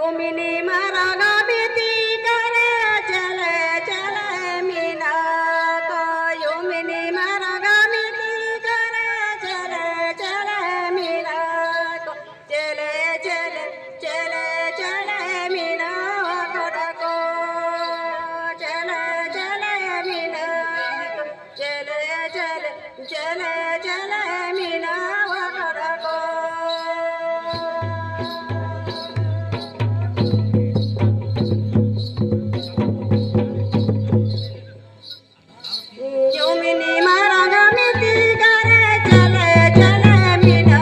योमिनी मारा भीती करे चले चले मीना को योमिनी मारा भीती करे चले चले मीना को चले चले चले चले मीना को चले चले मीना चले चले चले चले मीना को योमिनी मारा भीती करे चले चले मीना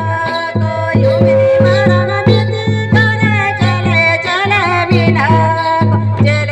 को योमिनी मारा भीती करे चले चले मीना को चले